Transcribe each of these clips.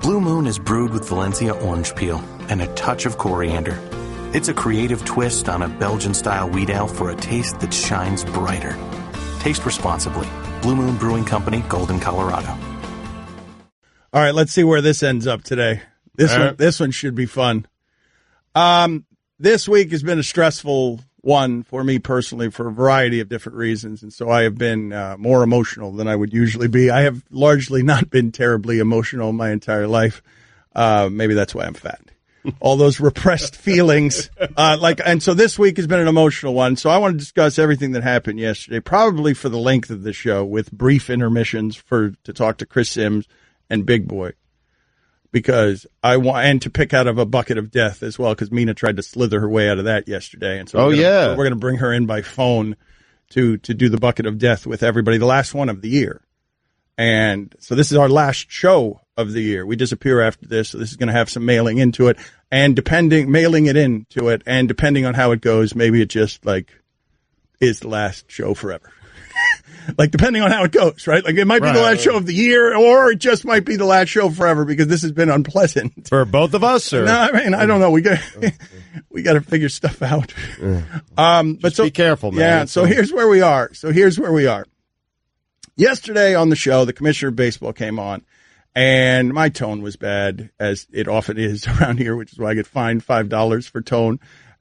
Blue Moon is brewed with Valencia orange peel and a touch of coriander. It's a creative twist on a Belgian-style wheat ale for a taste that shines brighter. Taste responsibly. Blue Moon Brewing Company, Golden, Colorado. All right, let's see where this ends up today. This one should be fun. This week has been a stressful one for me personally for a variety of different reasons, and so I have been more emotional than I would usually be. I have largely not been terribly emotional my entire life. Maybe that's why I'm fat. All those repressed feelings. And so this week has been an emotional one. So I want to discuss everything that happened yesterday, probably for the length of the show, with brief intermissions to talk to Chris Sims and Big Boy. Because and to pick out of a bucket of death as well, because Mina tried to slither her way out of that yesterday. And so we're going to bring her in by phone to do the bucket of death with everybody, the last one of the year. And so this is our last show of the year. We disappear after this, so this is going to have some mailing into it. And mailing it into it, and depending on how it goes, maybe it just, is the last show forever. Depending on how it goes, right? It might be the last show of the year, or it just might be the last show forever because this has been unpleasant. For both of us? Or? No, I don't know. We got to figure stuff out. But be careful, man. Yeah, so here's where we are. Yesterday on the show, the commissioner of baseball came on, and my tone was bad, as it often is around here, which is why I get fined $5 for tone.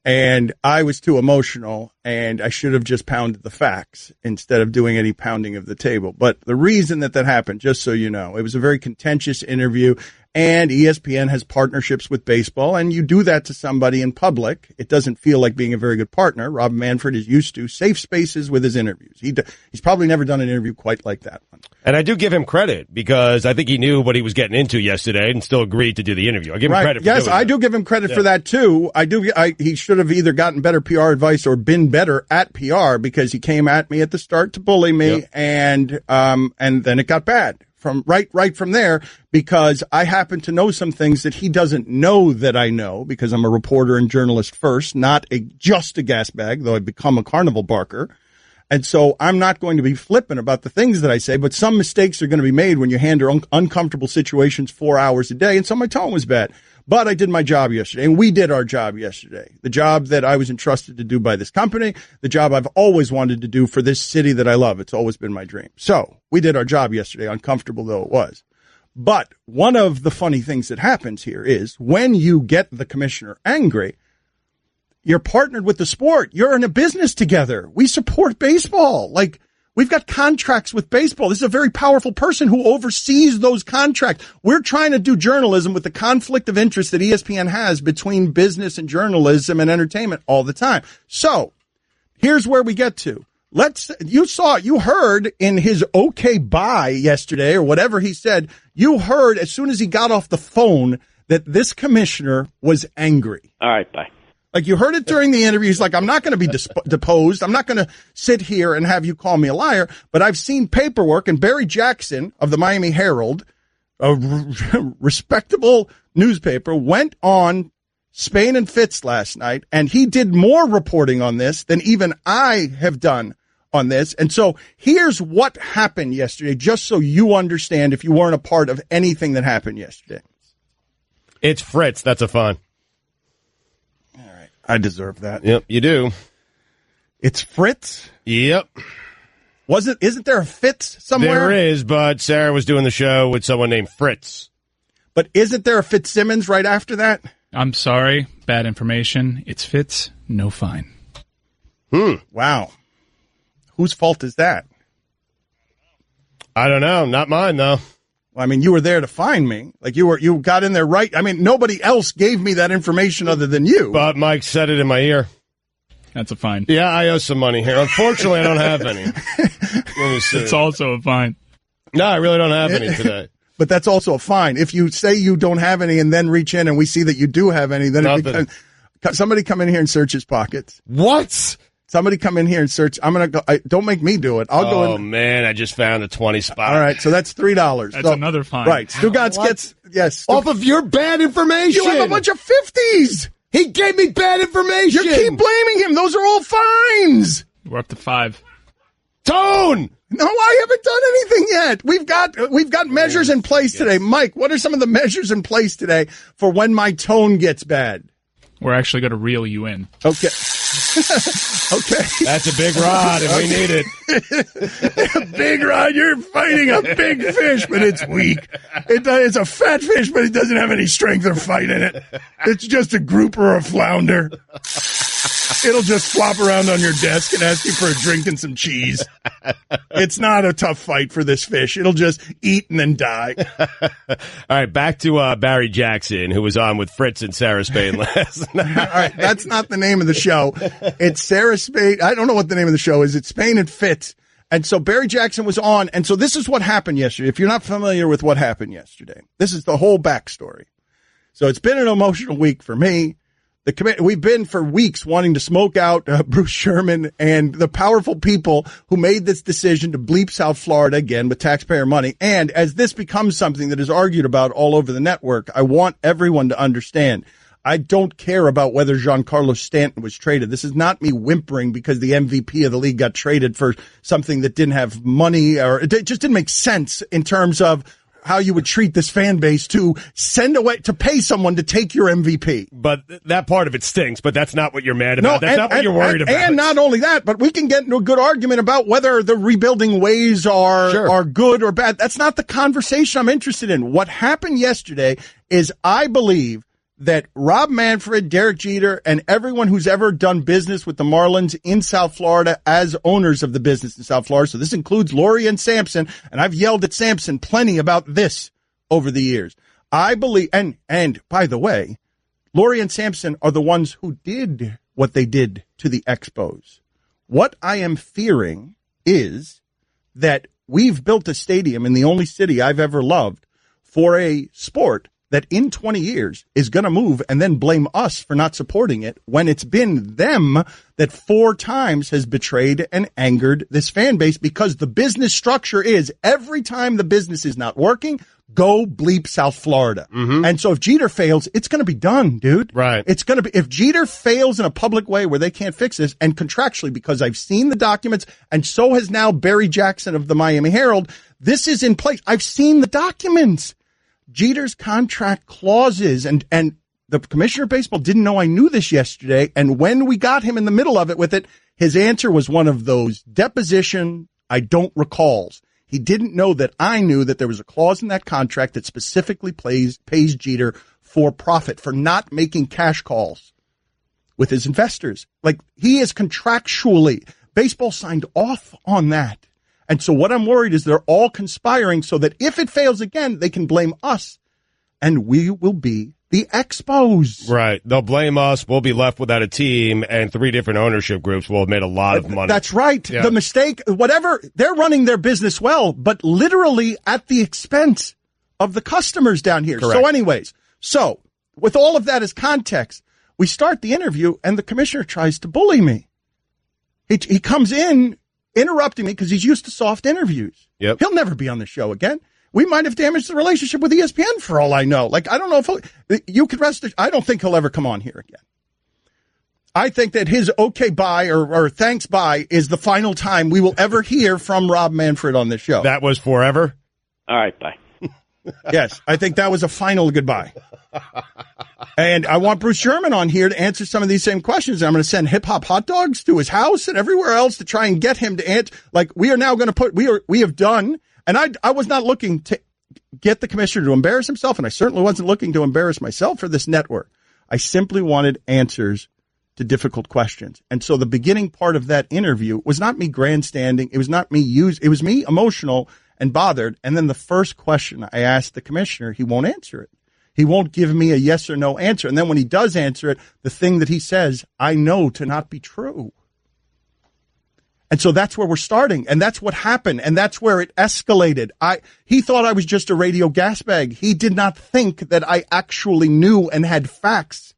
And I was too emotional, and I should have just pounded the facts instead of doing any pounding of the table. But the reason that happened, just so you know, it was a very contentious interview, and ESPN has partnerships with baseball, and you do that to somebody in public. It doesn't feel like being a very good partner. Rob Manfred is used to safe spaces with his interviews. He's probably never done an interview quite like that one. And I do give him credit, because I think he knew what he was getting into yesterday and still agreed to do the interview. I give him credit for Yes, doing I that. do give him credit for that, too. He should have either gotten better PR advice or been better at PR, because he came at me at the start to bully me, and then it got bad. From right from there, because I happen to know some things that he doesn't know that I know, because I'm a reporter and journalist first, not just a gas bag, though I've become a carnival barker. And so I'm not going to be flippant about the things that I say, but some mistakes are going to be made when you handle uncomfortable situations 4 hours a day. And so my tone was bad. But I did my job yesterday, and we did our job yesterday. The job that I was entrusted to do by this company, the job I've always wanted to do for this city that I love. It's always been my dream. So we did our job yesterday, uncomfortable though it was. But one of the funny things that happens here is when you get the commissioner angry, you're partnered with the sport. You're in a business together. We support baseball. We've got contracts with baseball. This is a very powerful person who oversees those contracts. We're trying to do journalism with the conflict of interest that ESPN has between business and journalism and entertainment all the time. So here's where we get to. You heard in his okay bye yesterday, or whatever he said, you heard as soon as he got off the phone that this commissioner was angry. All right, bye. You heard it during the interview. He's like, I'm not going to be deposed. I'm not going to sit here and have you call me a liar. But I've seen paperwork, and Barry Jackson of the Miami Herald, a respectable newspaper, went on Spain and Fitz last night, and he did more reporting on this than even I have done on this. And so here's what happened yesterday, just so you understand if you weren't a part of anything that happened yesterday. It's Fritz. That's a fun. I deserve that. Yep, you do. It's Fritz? Yep. Isn't there a Fitz somewhere? There is, but Sarah was doing the show with someone named Fritz. But isn't there a Fitzsimmons right after that? I'm sorry. Bad information. It's Fitz. No fine. Wow. Whose fault is that? I don't know. Not mine, though. Well, I mean, you were there to find me. You got in there right. I mean, nobody else gave me that information other than you. But Mike said it in my ear. That's a fine. Yeah, I owe some money here. Unfortunately, I don't have any. Let me see. It's also a fine. No, I really don't have any today. But that's also a fine. If you say you don't have any and then reach in and we see that you do have any, then it becomes, somebody come in here and search his pockets. What? Somebody come in here and search. I'm going to go. Don't make me do it. I'll go in. Oh, man, I just found a 20 spot. All right, so that's $3. That's another fine. Right. Stugotz gets, yes. Off of your bad information. You have a bunch of 50s. He gave me bad information. You keep blaming him. Those are all fines. We're up to 5. Tone! No, I haven't done anything yet. We've got measures in place today. Mike, what are some of the measures in place today for when my tone gets bad? We're actually going to reel you in. Okay. Okay. That's a big rod, and we need it. Big rod, you're fighting a big fish, but it's weak. It's a fat fish, but it doesn't have any strength or fight in it. It's just a grouper or a flounder. It'll just flop around on your desk and ask you for a drink and some cheese. It's not a tough fight for this fish. It'll just eat and then die. All right, back to Barry Jackson, who was on with Fritz and Sarah Spain last night. All right, that's not the name of the show. It's Sarah Spain. I don't know what the name of the show is. It's Spain and Fitz. And so Barry Jackson was on. And so this is what happened yesterday. If you're not familiar with what happened yesterday, this is the whole backstory. So it's been an emotional week for me. We've been for weeks wanting to smoke out Bruce Sherman and the powerful people who made this decision to bleep South Florida again with taxpayer money. And as this becomes something that is argued about all over the network, I want everyone to understand. I don't care about whether Giancarlo Stanton was traded. This is not me whimpering because the MVP of the league got traded for something that didn't have money, or it just didn't make sense in terms of how you would treat this fan base to pay someone to take your MVP. But that part of it stinks, but that's not what you're mad about. That's not what you're worried about. And not only that, but we can get into a good argument about whether the rebuilding ways are good or bad. That's not the conversation I'm interested in. What happened yesterday is I believe that Rob Manfred, Derek Jeter, and everyone who's ever done business with the Marlins in South Florida as owners of the business in South Florida, so this includes Laurie and Sampson, and I've yelled at Sampson plenty about this over the years. I believe, and by the way, Laurie and Sampson are the ones who did what they did to the Expos. What I am fearing is that we've built a stadium in the only city I've ever loved for a sport that in 20 years is going to move and then blame us for not supporting it when it's been them that 4 times has betrayed and angered this fan base, because the business structure is every time the business is not working, go bleep South Florida. Mm-hmm. And so if Jeter fails, it's going to be done, dude. Right. It's going to be, if Jeter fails in a public way where they can't fix this, and contractually, because I've seen the documents, and so has now Barry Jackson of the Miami Herald, this is in place. I've seen the documents. Jeter's contract clauses, and the commissioner of baseball didn't know I knew this yesterday. And when we got him in the middle of it with it, his answer was one of those deposition I don't recalls. He didn't know that I knew that there was a clause in that contract that specifically pays Jeter for profit, for not making cash calls with his investors. Like, he is contractually, baseball signed off on that. And so what I'm worried is they're all conspiring so that if it fails again, they can blame us, and we will be the Expos. Right. They'll blame us. We'll be left without a team, and 3 different ownership groups will have made a lot of money. That's right. Yeah. The mistake, whatever, they're running their business well, but literally at the expense of the customers down here. Correct. So anyways, with all of that as context, we start the interview and the commissioner tries to bully me. He comes in interrupting me because he's used to soft interviews. Yep. He'll never be on the show again. We might have damaged the relationship with ESPN for all I know. Like, I don't know if you could rest. I don't think he'll ever come on here again. I think that his okay bye or thanks bye is the final time we will ever hear from Rob Manfred on this show. That was forever? All right, bye. Yes, I think that was a final goodbye. And I want Bruce Sherman on here to answer some of these same questions. I'm going to send hip-hop hot dogs to his house and everywhere else to try and get him to answer. Like, we are now going to we have done, and I was not looking to get the commissioner to embarrass himself, and I certainly wasn't looking to embarrass myself for this network. I simply wanted answers to difficult questions. And so the beginning part of that interview was not me grandstanding. It was not me it was me emotional and bothered. And then the first question I asked the commissioner, he won't answer it. He won't give me a yes or no answer. And then when he does answer it, the thing that he says, I know to not be true. And so that's where we're starting. And that's what happened. And that's where it escalated. He thought I was just a radio gas bag. He did not think that I actually knew and had facts.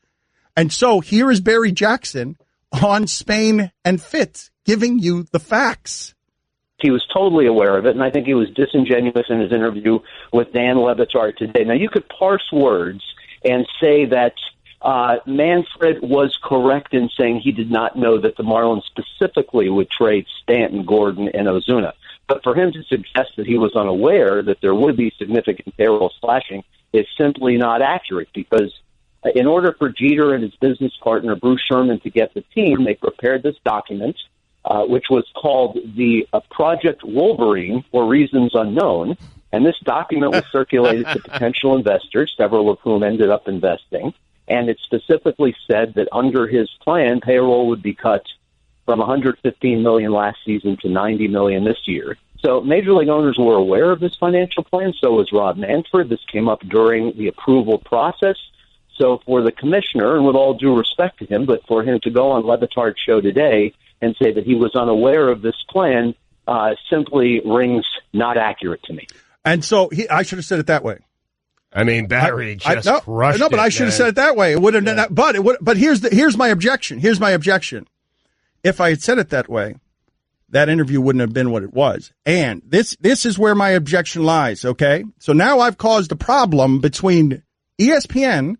And so here is Barry Jackson on Spain and Fitz giving you the facts. He was totally aware of it, and I think he was disingenuous in his interview with Dan Lebatard today. Now, you could parse words and say that Manfred was correct in saying he did not know that the Marlins specifically would trade Stanton, Gordon, and Ozuna. But for him to suggest that he was unaware that there would be significant payroll slashing is simply not accurate, because in order for Jeter and his business partner, Bruce Sherman, to get the team, they prepared this document, which was called the Project Wolverine, for reasons unknown. And this document was circulated to potential investors, several of whom ended up investing. And it specifically said that under his plan, payroll would be cut from $115 million last season to $90 million this year. So Major League owners were aware of this financial plan. So was Rob Manfred. This came up during the approval process. So for the commissioner, and with all due respect to him, but for him to go on Le Batard's show today and say that he was unaware of this plan simply rings not accurate to me. And so I should have said it that way. I mean, Barry crushed it. No, but I should have said it that way. It would have done that. But here's my objection. Here's my objection. If I had said it that way, that interview wouldn't have been what it was. And this is where my objection lies, okay? So now I've caused a problem between ESPN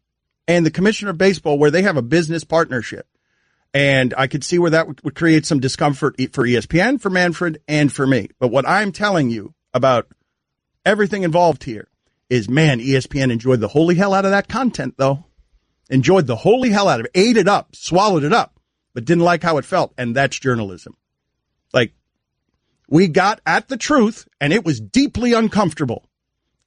and the Commissioner of Baseball, where they have a business partnership. And I could see where that would create some discomfort for ESPN, for Manfred, and for me. But what I'm telling you about everything involved here is, man, ESPN enjoyed the holy hell out of that content, though. Enjoyed the holy hell out of it. Ate it up, swallowed it up, but didn't like how it felt. And that's journalism. Like, we got at the truth, and it was deeply uncomfortable.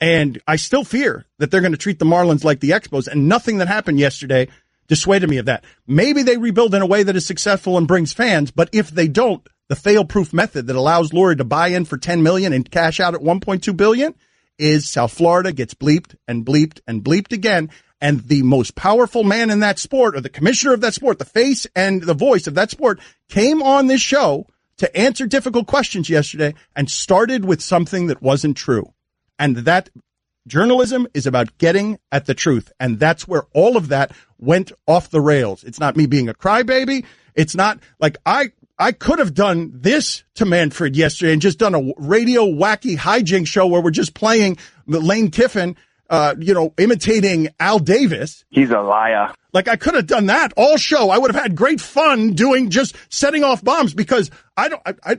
And I still fear that they're going to treat the Marlins like the Expos, and nothing that happened yesterday dissuaded me of that. Maybe they rebuild in a way that is successful and brings fans, but if they don't, the fail-proof method that allows Lurie to buy in for $10 million and cash out at $1.2 billion is South Florida gets bleeped and bleeped and bleeped again, and the most powerful man in that sport, or the commissioner of that sport, the face and the voice of that sport, came on this show to answer difficult questions yesterday and started with something that wasn't true. And that journalism is about getting at the truth. And that's where all of that went off the rails. It's not me being a crybaby. It's not like I could have done this to Manfred yesterday and just done a radio wacky hijink show where we're just playing Lane Kiffin, imitating Al Davis. He's a liar. Like, I could have done that all show. I would have had great fun doing just setting off bombs, because I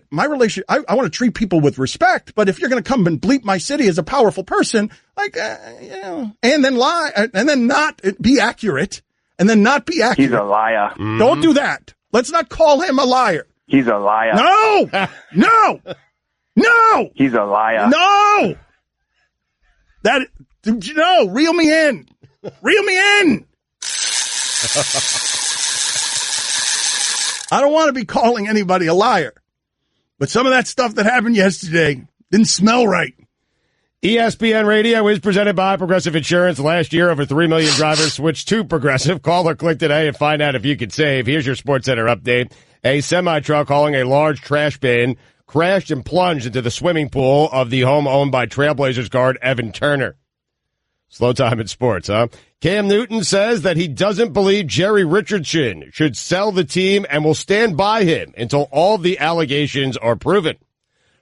want to treat people with respect. But if you're going to come and bleep my city as a powerful person, like, and then lie and then not be accurate and then not be accurate. He's a liar. Mm-hmm. Don't do that. Let's not call him a liar. He's a liar. No. He's a liar. No. Reel me in. Reel me in. I don't want to be calling anybody a liar, but some of that stuff that happened yesterday didn't smell right. ESPN Radio is presented by Progressive Insurance. Last year, over 3 million drivers switched to Progressive. Call or click today and find out if you could save. Here's your SportsCenter update. A semi-truck hauling a large trash bin crashed and plunged into the swimming pool of the home owned by Trailblazers guard Evan Turner. Slow time in sports, huh? Cam Newton says that he doesn't believe Jerry Richardson should sell the team and will stand by him until all the allegations are proven.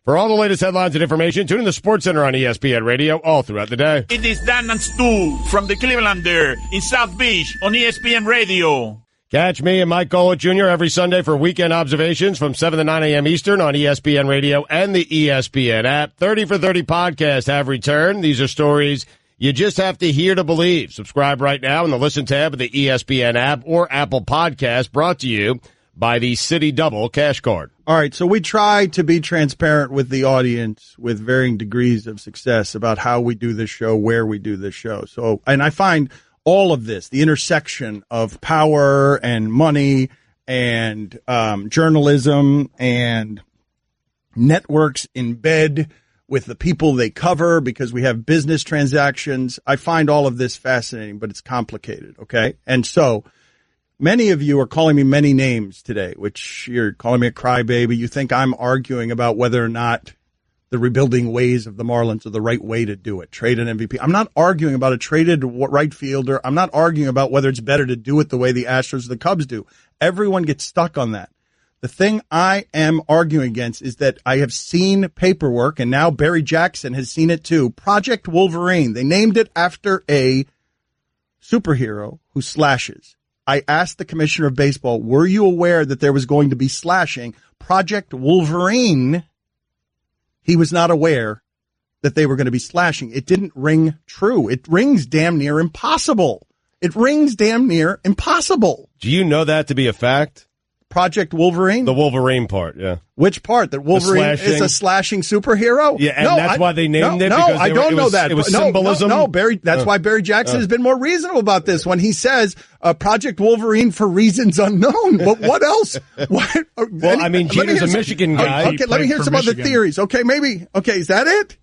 For all the latest headlines and information, tune in to SportsCenter on ESPN Radio all throughout the day. It is Dan and Stu from the Clevelander in South Beach on ESPN Radio. Catch me and Mike Golick Jr. every Sunday for weekend observations from 7 to 9 a.m. Eastern on ESPN Radio and the ESPN app. 30 for 30 podcasts have returned. These are stories you just have to hear to believe. Subscribe right now in the Listen tab of the ESPN app or Apple Podcast, brought to you by the City Double Cash Card. All right, so we try to be transparent with the audience with varying degrees of success about how we do this show, where we do this show. So, and I find all of this, the intersection of power and money and journalism and networks in bed with the people they cover because we have business transactions. I find all of this fascinating, but it's complicated, okay? And so many of you are calling me many names today, which you're calling me a crybaby. You think I'm arguing about whether or not the rebuilding ways of the Marlins are the right way to do it. Trade an MVP. I'm not arguing about a traded right fielder. I'm not arguing about whether it's better to do it the way the Astros or the Cubs do. Everyone gets stuck on that. The thing I am arguing against is that I have seen paperwork, and now Barry Jackson has seen it too. Project Wolverine. They named it after a superhero who slashes. I asked the commissioner of baseball, were you aware that there was going to be slashing? Project Wolverine he was not aware that they were going to be slashing. It didn't ring true. It rings damn near impossible. It rings damn near impossible. Do you know that to be a fact? Project Wolverine? The Wolverine part, yeah. Which part? That Wolverine is a slashing superhero? Yeah, and that's why they named it? No, because I don't know that. It was symbolism? No, Barry. That's why Barry Jackson has been more reasonable about this when he says Project Wolverine for reasons unknown. But what else? What? Well, I mean, Jeter's a Michigan guy. Okay, let me hear some other theories. Okay, maybe. Okay, is that it?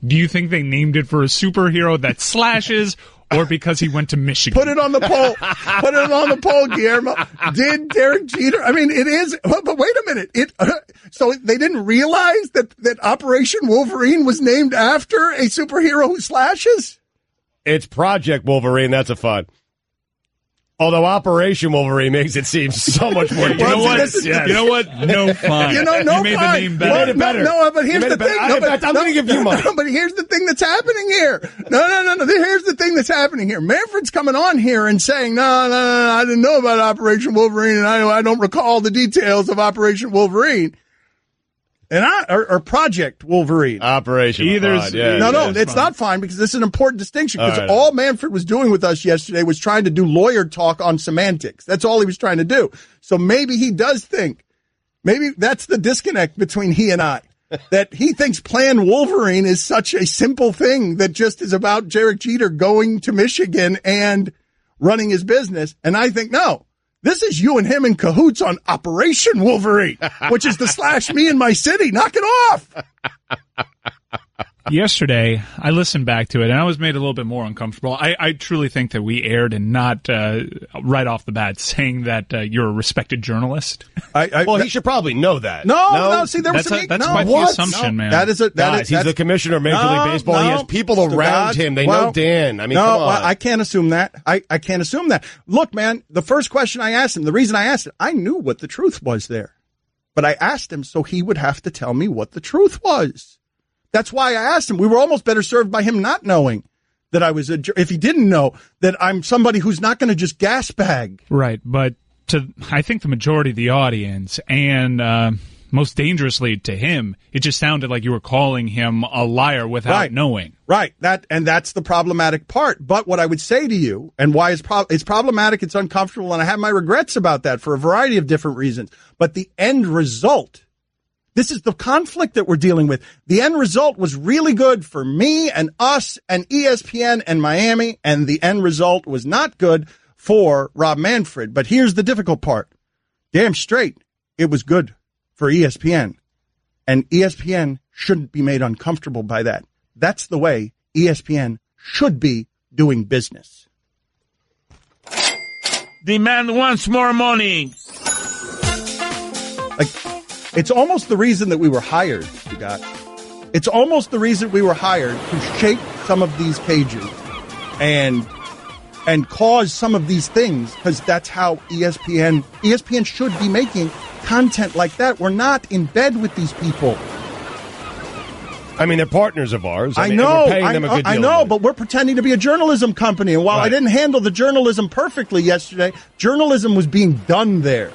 Do you think they named it for a superhero that slashes, or because he went to Michigan? Put it on the poll. Put it on the poll, Guillermo. Did Derek Jeter? I mean, it is. But wait a minute. So they didn't realize that Operation Wolverine was named after a superhero who slashes? It's Project Wolverine. That's a fun. Although Operation Wolverine makes it seem so much more. You know what? You know what? No fun. No you made fun. the name better. You made it better. No, but here's the thing. In fact, I'm going to give you money. No, but here's the thing that's happening here. No. Here's the thing that's happening here. Manfred's coming on here and saying, no, I didn't know about Operation Wolverine, and I don't recall the details of Operation Wolverine. Or Project Wolverine. Operation. No, it's not fine because this is an important distinction because all Manfred was doing with us yesterday was trying to do lawyer talk on semantics. That's all he was trying to do. So maybe he does think, maybe that's the disconnect between he and I, that he thinks Plan Wolverine is such a simple thing that just is about Derek Jeter going to Michigan and running his business. And I think, no. This is you and him in cahoots on Operation Wolverine, which is to slash me in my city. Knock it off. Yesterday, I listened back to it, and I was made a little bit more uncomfortable. I truly think that we erred in not, right off the bat, saying that you're a respected journalist. Well, he should probably know that. No. See, there was some... That's quite the assumption, man. He's the commissioner of Major League Baseball. He has people around him. They know Dan. I mean, come on. I can't assume that. I can't assume that. Look, man, the first question I asked him, the reason I asked it, I knew what the truth was there. But I asked him so he would have to tell me what the truth was. That's why I asked him. We were almost better served by him not knowing that I was if he didn't know that I'm somebody who's not going to just gas bag. Right. But I think the majority of the audience and most dangerously to him, it just sounded like you were calling him a liar without knowing. Right. That's the problematic part. But what I would say to you and why it's problematic, it's uncomfortable, and I have my regrets about that for a variety of different reasons. But the end result, this is the conflict that we're dealing with. The end result was really good for me and us and ESPN and Miami, and the end result was not good for Rob Manfred. But here's the difficult part. Damn straight, it was good for ESPN. And ESPN shouldn't be made uncomfortable by that. That's the way ESPN should be doing business. The man wants more money. It's almost the reason that we were hired, you got. It's almost the reason we were hired to shake some of these cages and cause some of these things, because that's how ESPN should be making content like that. We're not in bed with these people. I mean, they're partners of ours. I know. We're paying them a good deal. I know, but we're pretending to be a journalism company. And while I didn't handle the journalism perfectly yesterday, journalism was being done there.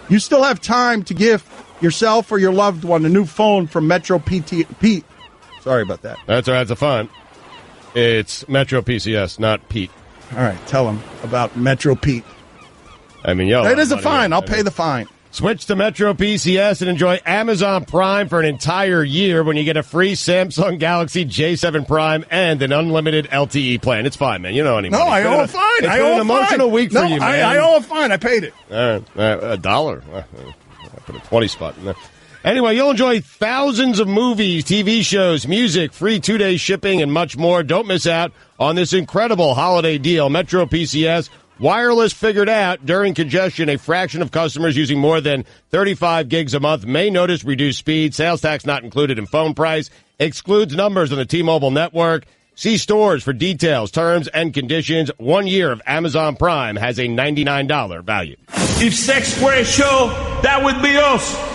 You still have time to give yourself or your loved one a new phone from Metro Pete. Sorry about that. That's all right. It's a fun. It's Metro PCS, not Pete. All right. Tell them about Metro Pete. I mean, it is a fine. I'll pay the fine. Switch to Metro PCS and enjoy Amazon Prime for an entire year when you get a free Samsung Galaxy J7 Prime and an unlimited LTE plan. It's fine, man. You know anymore. No, I owe a fine. It's been an emotional week for you, man. I owe a fine. I paid it. All right. $1. I put a 20 spot in there. Anyway, you'll enjoy thousands of movies, TV shows, music, free 2-day shipping, and much more. Don't miss out on this incredible holiday deal. Metro PCS. Wireless figured out during congestion. A fraction of customers using more than 35 gigs a month may notice reduced speed. Sales tax not included in phone price. Excludes numbers on the T-Mobile network. See stores for details, terms, and conditions. 1 year of Amazon Prime has a $99 value. If sex were a show, that would be us.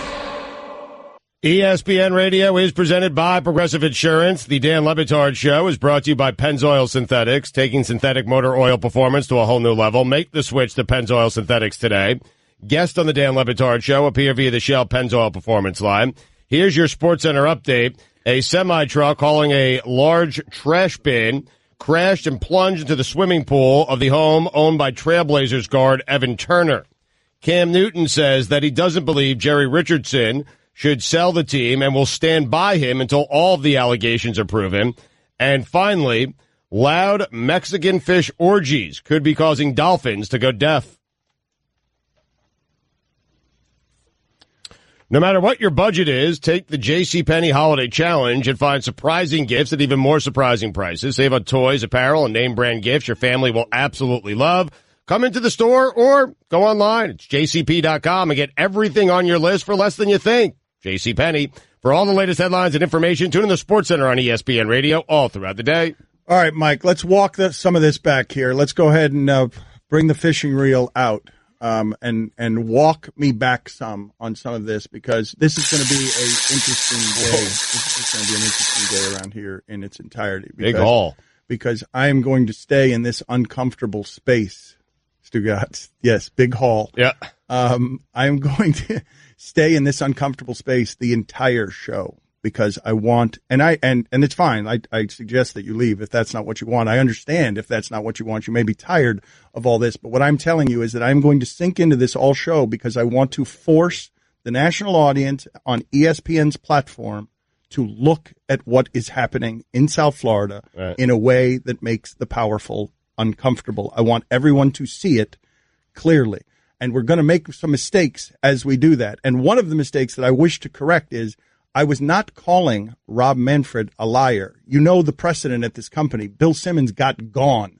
ESPN Radio is presented by Progressive Insurance. The Dan Le Batard Show is brought to you by Pennzoil Synthetics, taking synthetic motor oil performance to a whole new level. Make the switch to Pennzoil Synthetics today. Guests on the Dan Le Batard Show appear via the Shell Pennzoil Performance line. Here's your SportsCenter update. A semi-truck hauling a large trash bin crashed and plunged into the swimming pool of the home owned by Trailblazers guard Evan Turner. Cam Newton says that he doesn't believe Jerry Richardson should sell the team and will stand by him until all of the allegations are proven. And finally, loud Mexican fish orgies could be causing dolphins to go deaf. No matter what your budget is, take the JCPenney Holiday Challenge and find surprising gifts at even more surprising prices. Save on toys, apparel, and name-brand gifts your family will absolutely love. Come into the store or go online. It's jcp.com and get everything on your list for less than you think. JCPenney. For all the latest headlines and information, tune in the SportsCenter on ESPN Radio all throughout the day. All right, Mike, let's walk some of this back here. Let's go ahead and bring the fishing reel out. And walk me back some on some of this, because this is going to be an interesting day. This is going to be an interesting day around here in its entirety. Big haul. Because I am going to stay in this uncomfortable space, Stugatz. Yes, big haul. Yeah. I'm going to stay in this uncomfortable space the entire show. Because I want, and it's fine. I suggest that you leave if that's not what you want. I understand if that's not what you want. You may be tired of all this, but what I'm telling you is that I'm going to sink into this all show because I want to force the national audience on ESPN's platform to look at what is happening in South Florida in a way that makes the powerful uncomfortable. I want everyone to see it clearly. And we're going to make some mistakes as we do that. And one of the mistakes that I wish to correct is I was not calling Rob Manfred a liar. You know the precedent at this company. Bill Simmons got gone.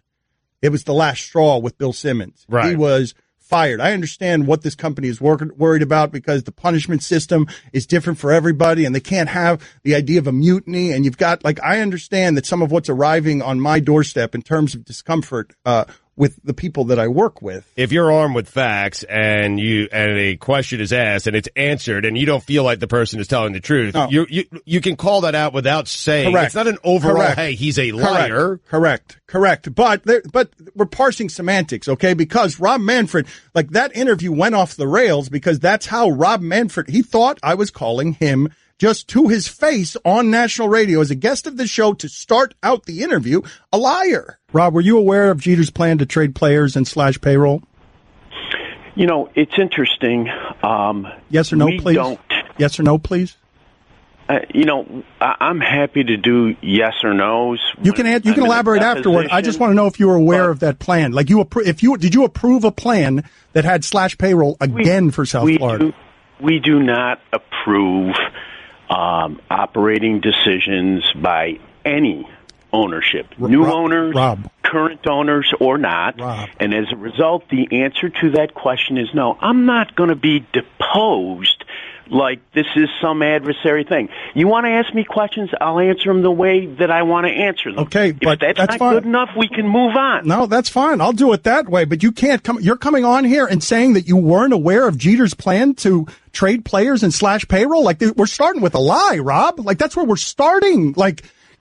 It was the last straw with Bill Simmons. Right. He was fired. I understand what this company is worried about because the punishment system is different for everybody and they can't have the idea of a mutiny. And you've got, I understand that some of what's arriving on my doorstep in terms of discomfort, with the people that I work with. If you're armed with facts and a question is asked and it's answered and you don't feel like the person is telling the truth, you can call that out without saying. Correct. It's not an overall, Correct. hey, he's a liar. Correct. But we're parsing semantics, okay? Because Rob Manfred, that interview went off the rails because that's how Rob Manfred, he thought I was calling him just to his face on national radio as a guest of the show to start out the interview, a liar. Rob, were you aware of Jeter's plan to trade players and slash payroll? It's interesting. Yes or no, please? Yes or no, please? I'm happy to do yes or no's. You can elaborate afterward. I just want to know if you were aware of that plan. Did you approve a plan that had slash payroll again for South Florida? We do not approve operating decisions by any ownership, new owners, current owners, or not. And as a result, the answer to that question is no. I'm not going to be deposed like this is some adversary thing. You want to ask me questions, I'll answer them the way that I want to answer them. Okay, but if that's not fine. Good enough, we can move on. No, that's fine. I'll do it that way. But you can't come. You're coming on here and saying that you weren't aware of Jeter's plan to trade players and slash payroll. We're starting with a lie, Rob. That's where we're starting.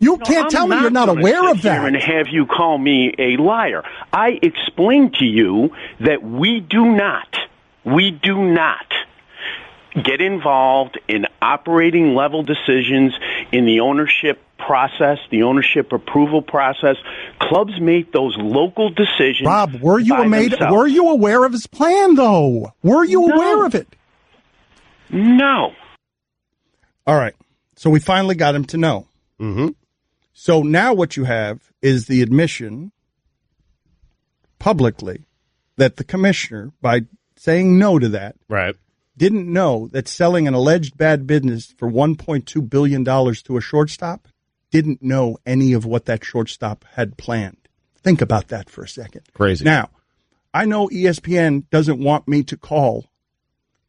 You can't tell me you're not aware of that. And have you call me a liar? I explained to you that we do not get involved in operating level decisions in the ownership process, the ownership approval process. Clubs make those local decisions. Rob, were you aware of his plan, though? Were you aware of it? No. All right. So we finally got him to know. Mm-hmm. So now what you have is the admission publicly that the commissioner, by saying no to that, didn't know that selling an alleged bad business for $1.2 billion to a shortstop, didn't know any of what that shortstop had planned. Think about that for a second. Crazy. Now, I know ESPN doesn't want me to call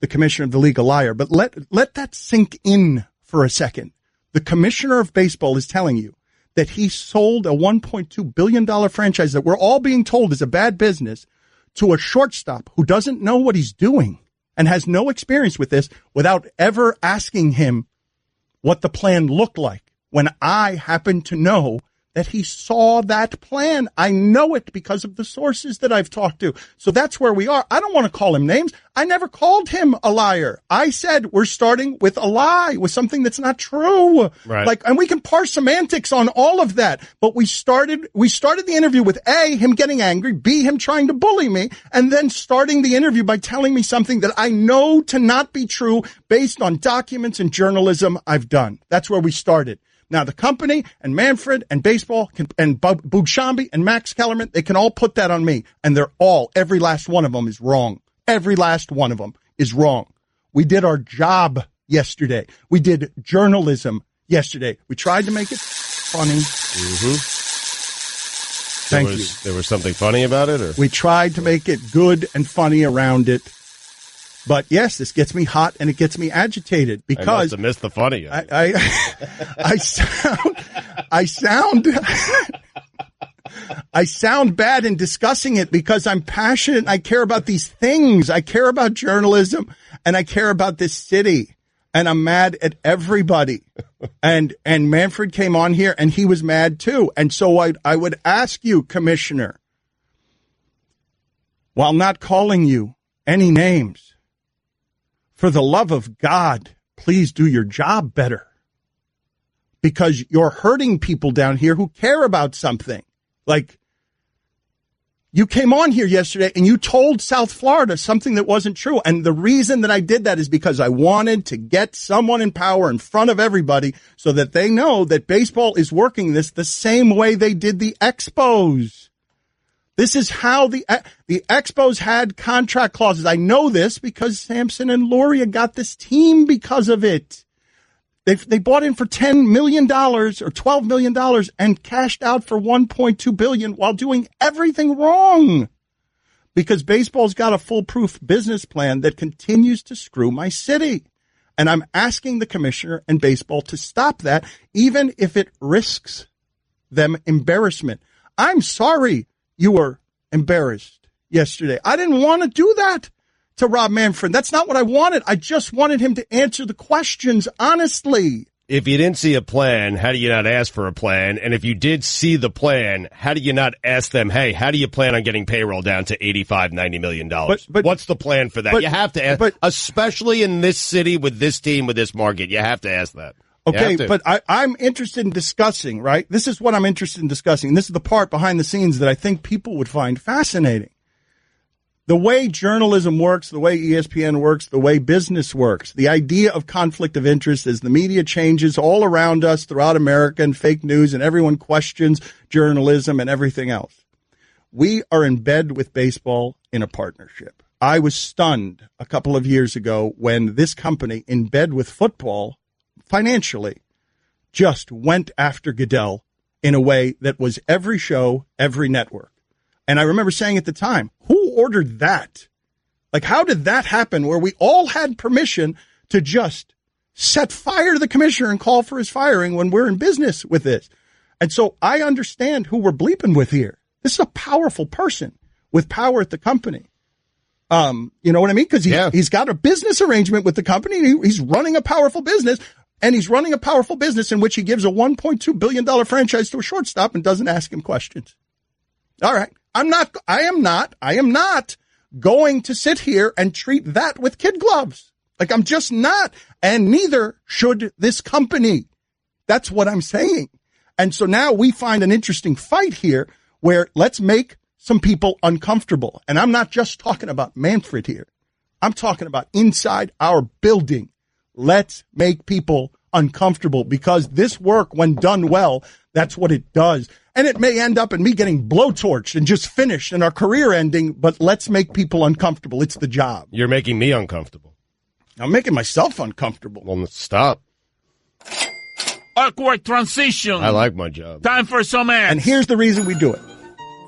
the commissioner of the league a liar, but let that sink in for a second. The commissioner of baseball is telling you that he sold a $1.2 billion franchise that we're all being told is a bad business to a shortstop who doesn't know what he's doing and has no experience with this without ever asking him what the plan looked like. When I happen to know that he saw that plan. I know it because of the sources that I've talked to. So that's where we are. I don't want to call him names. I never called him a liar. I said we're starting with a lie, with something that's not true. Right. And we can parse semantics on all of that. But we started the interview with A, him getting angry, B, him trying to bully me, and then starting the interview by telling me something that I know to not be true based on documents and journalism I've done. That's where we started. Now, the company and Manfred and baseball and Boog Shambi and Max Kellerman, they can all put that on me. And every last one of them is wrong. Every last one of them is wrong. We did our job yesterday. We did journalism yesterday. We tried to make it funny. Mm-hmm. Thank you. There was something funny about it? Or? We tried to make it good and funny around it. But yes, this gets me hot and it gets me agitated because I must have missed the funny. I sound bad in discussing it because I'm passionate. I care about these things. I care about journalism and I care about this city. And I'm mad at everybody. And Manfred came on here and he was mad too. And so I would ask you, Commissioner, while not calling you any names, for the love of God, please do your job better. Because you're hurting people down here who care about something. Like, you came on here yesterday and you told South Florida something that wasn't true. And the reason that I did that is because I wanted to get someone in power in front of everybody so that they know that baseball is working this the same way they did the Expos. This is how the Expos had contract clauses. I know this because Sampson and Loria got this team because of it. They bought in for $10 million or $12 million and cashed out for $1.2 billion while doing everything wrong. Because baseball's got a foolproof business plan that continues to screw my city. And I'm asking the commissioner and baseball to stop that, even if it risks them embarrassment. I'm sorry you were embarrassed yesterday. I didn't want to do that to Rob Manfred. That's not what I wanted. I just wanted him to answer the questions honestly. If you didn't see a plan, how do you not ask for a plan? And if you did see the plan, how do you not ask them, hey, how do you plan on getting payroll down to $85-90 million? But what's the plan for that? You have to ask, especially in this city with this team, with this market, you have to ask that. Okay, but I'm interested in discussing, right? This is what I'm interested in discussing. This is the part behind the scenes that I think people would find fascinating. The way journalism works, the way ESPN works, the way business works, the idea of conflict of interest as the media changes all around us throughout America and fake news and everyone questions journalism and everything else. We are in bed with baseball in a partnership. I was stunned a couple of years ago when this company in bed with football financially just went after Goodell in a way that was every show, every network. And I remember saying at the time, who ordered that? Like, how did that happen where we all had permission to just set fire to the commissioner and call for his firing when we're in business with this? And so I understand who we're bleeping with here. This is a powerful person with power at the company. You know what I mean? Because he's got a business arrangement with the company. He's running a powerful business. And he's running a powerful business in which he gives a $1.2 billion franchise to a shortstop and doesn't ask him questions. All right. I am not going to sit here and treat that with kid gloves. Like, I'm just not. And neither should this company. That's what I'm saying. And so now we find an interesting fight here where let's make some people uncomfortable. And I'm not just talking about Manfred here. I'm talking about inside our building. Let's make people uncomfortable because this work, when done well, that's what it does. And it may end up in me getting blowtorched and just finished and our career ending, but let's make people uncomfortable. It's the job. You're making me uncomfortable. I'm making myself uncomfortable. Well, stop. Awkward transition. I like my job. Time for some ads. And here's the reason we do it.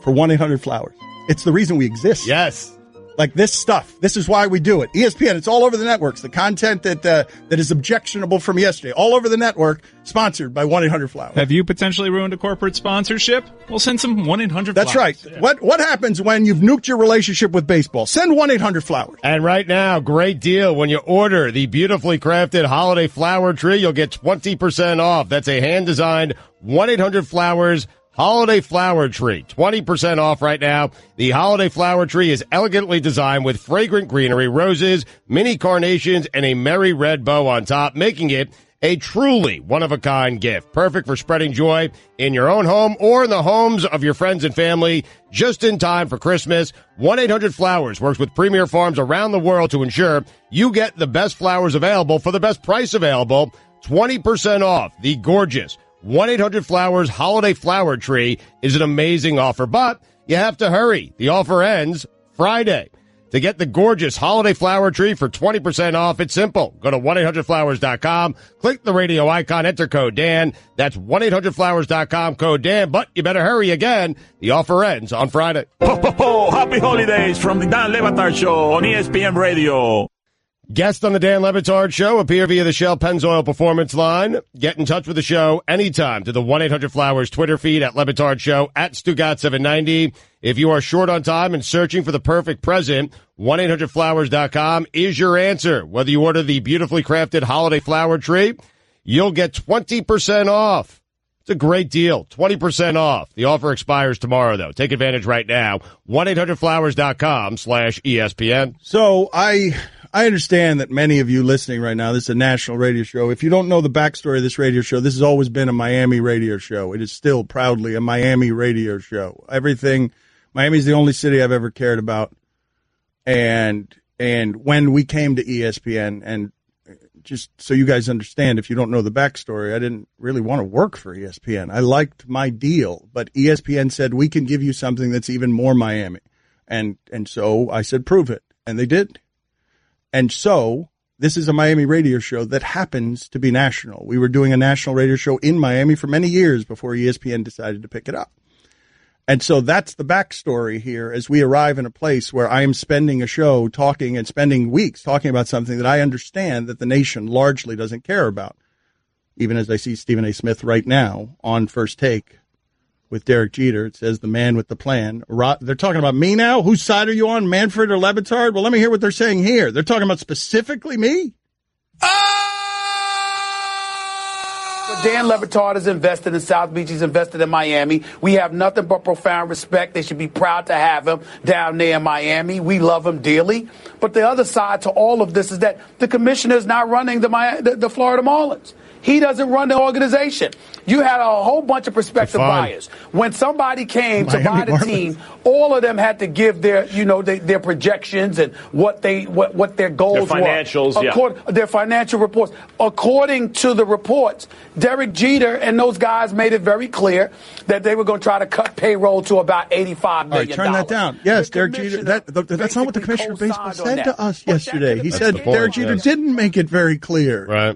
For 1-800-Flowers. It's the reason we exist. Yes. Like this stuff. This is why we do it. ESPN, it's all over the networks. The content that is objectionable from yesterday, all over the network, sponsored by 1-800-Flowers. Have you potentially ruined a corporate sponsorship? We'll send some 1-800-Flowers. That's right. Yeah. What happens when you've nuked your relationship with baseball? Send 1-800-Flowers. And right now, great deal. When you order the beautifully crafted holiday flower tree, you'll get 20% off. That's a hand-designed 1-800-Flowers holiday flower tree. 20% off right now. The holiday flower tree is elegantly designed with fragrant greenery, roses, mini carnations, and a merry red bow on top, making it a truly one-of-a-kind gift. Perfect for spreading joy in your own home or in the homes of your friends and family just in time for Christmas. 1-800-Flowers works with premier farms around the world to ensure you get the best flowers available for the best price available. 20% off the gorgeous 1-800-Flowers holiday flower tree is an amazing offer, but you have to hurry. The offer ends Friday. To get the gorgeous holiday flower tree for 20% off, it's simple. Go to 1-800-Flowers.com, click the radio icon, enter code Dan. That's 1-800-Flowers.com, code Dan, but you better hurry again. The offer ends on Friday. Ho, ho, ho! Happy holidays from the Dan Le Batard Show on ESPN Radio. Guests on the Dan Le Batard Show appear via the Shell Pennzoil Performance Line. Get in touch with the show anytime to the 1-800-Flowers Twitter feed at Le Batard Show, at Stugat790. If you are short on time and searching for the perfect present, 1-800-Flowers.com is your answer. Whether you order the beautifully crafted holiday flower tree, you'll get 20% off. It's a great deal. 20% off. The offer expires tomorrow, though. Take advantage right now. 1-800-Flowers.com/ESPN. So I understand that many of you listening right now, this is a national radio show. If you don't know the backstory of this radio show, this has always been a Miami radio show. It is still proudly a Miami radio show. Miami's the only city I've ever cared about. And when we came to ESPN, and just so you guys understand, if you don't know the backstory, I didn't really want to work for ESPN. I liked my deal, but ESPN said, we can give you something that's even more Miami. And so I said, prove it. And they did. And so this is a Miami radio show that happens to be national. We were doing a national radio show in Miami for many years before ESPN decided to pick it up. And so that's the backstory here as we arrive in a place where I am spending a show talking and spending weeks talking about something that I understand that the nation largely doesn't care about. Even as I see Stephen A. Smith right now on First Take with Derek Jeter, it says the man with the plan. They're talking about me now? Whose side are you on, Manfred or Le Batard? Well, let me hear what they're saying here. They're talking about specifically me? Dan Le Batard is invested in South Beach. He's invested in Miami. We have nothing but profound respect. They should be proud to have him down there in Miami. We love him dearly. But the other side to all of this is that the commissioner is not running the Florida Marlins. He doesn't run the organization. You had a whole bunch of prospective buyers. When somebody came to buy the team, all of them had to give their projections and what their goals were. Their financials, their financial reports. According to the reports, Derek Jeter and those guys made it very clear that they were going to try to cut payroll to about $85 million. All right, turn that down. Yes, Derek Jeter. That's not what the commissioner of baseball said to us yesterday. He said Derek Jeter didn't make it very clear. Right.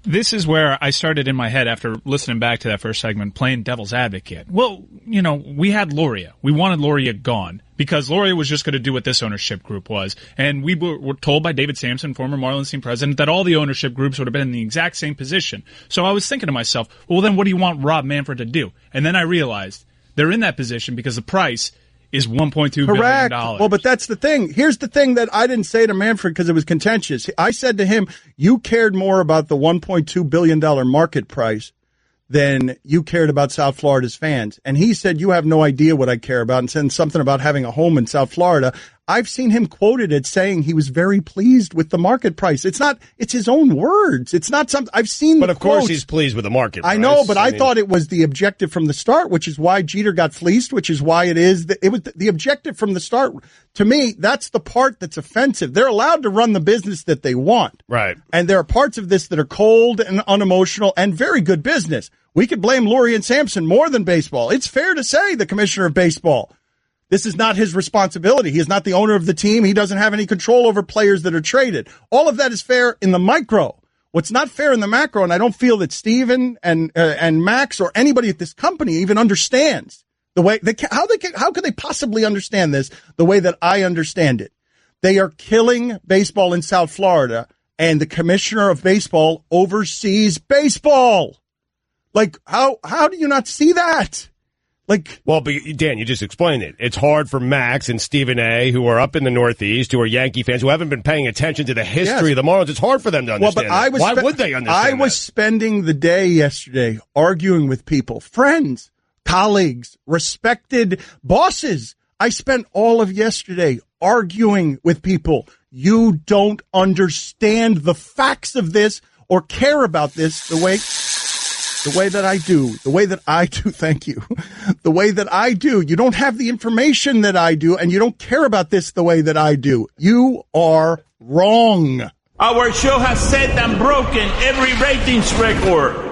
This is where I started in my head after listening back to that first segment, playing devil's advocate. Well, we had Loria. We wanted Loria gone because Loria was just going to do what this ownership group was. And we were told by David Sampson, former Marlins team president, that all the ownership groups would have been in the exact same position. So I was thinking to myself, well, then what do you want Rob Manfred to do? And then I realized they're in that position because the price is $1.2 billion. Well, but that's the thing. Here's the thing that I didn't say to Manfred because it was contentious. I said to him, you cared more about the $1.2 billion market price than you cared about South Florida's fans. And he said, you have no idea what I care about, and said something about having a home in South Florida. I've seen him quoted as saying he was very pleased with the market price. It's his own words. It's not something I've seen. But of course he's pleased with the market price. I know, but I thought it was the objective from the start, which is why Jeter got fleeced, which is why it was the objective from the start. To me, that's the part that's offensive. They're allowed to run the business that they want. Right. And there are parts of this that are cold and unemotional and very good business. We could blame Lurie and Sampson more than baseball. It's fair to say the commissioner of baseball. This is not his responsibility. He is not the owner of the team. He doesn't have any control over players that are traded. All of that is fair in the micro. What's not fair in the macro, and I don't feel that Steven and Max or anybody at this company even understands The way how could they possibly understand this the way that I understand it? They are killing baseball in South Florida, and the commissioner of baseball oversees baseball. Like, how do you not see that? Like, well, but Dan, you just explained it. It's hard for Max and Stephen A., who are up in the Northeast, who are Yankee fans, who haven't been paying attention to the history of the Marlins. It's hard for them to understand. Why would they understand I was spending the day yesterday arguing with people, friends, colleagues, respected bosses. I spent all of yesterday arguing with people. You don't understand the facts of this or care about this the way that I do. Thank you. The way that I do. You don't have the information that I do, and you don't care about this the way that I do. You are wrong. Our show has set and broken every ratings record.